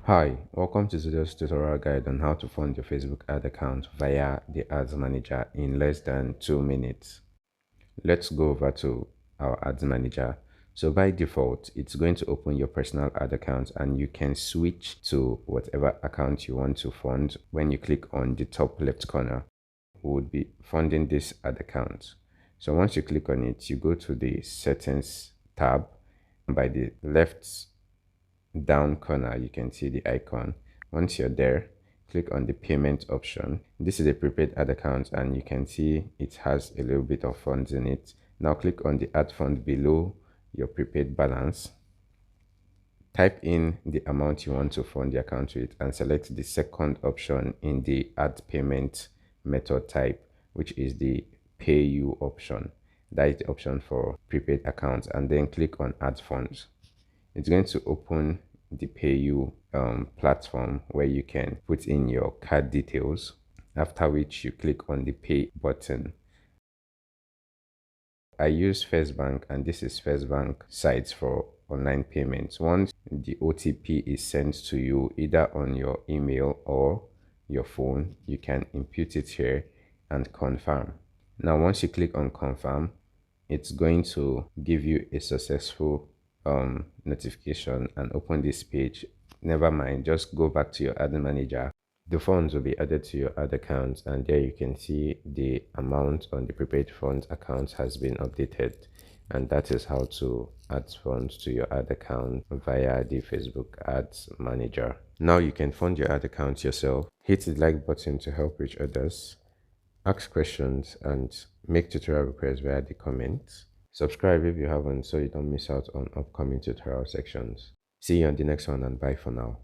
Hi, welcome to today's tutorial guide on how to fund your Facebook ad account via the Ads Manager in less than 2 minutes. Let's go over to our Ads Manager. So by default, it's going to open your personal ad account and you can switch to whatever account you want to fund when you click on the top left corner. We would be funding this ad account. So once you click on it, you go to the settings tab. By the left down corner you can see the icon. Once you're there, click on the payment option. This is a prepaid ad account and you can see it has a little bit of funds in it. Now click on the add fund below your prepaid balance. Type in the amount you want to fund the account with and select the second option in the add payment method type, which is the pay you option. That is the option for prepaid accounts, and then click on add funds. It's going to open the PayU platform where you can put in your card details, after which you click on the pay button. I use First Bank and this is First Bank sites for online payments. Once the OTP is sent to you either on your email or your phone, you can input it here and confirm. Now once you click on confirm, it's going to give you a successful notification and open this page. Never mind, just go back to your ad manager. The funds will be added to your ad account and there you can see the amount on the prepaid funds account has been updated, and that is how to add funds to your ad account via the Facebook Ads Manager. Now you can fund your ad account yourself. Hit the like button to help reach others, ask questions and make tutorial requests via the comments. Subscribe if you haven't so you don't miss out on upcoming tutorial sections. See you on the next one and bye for now.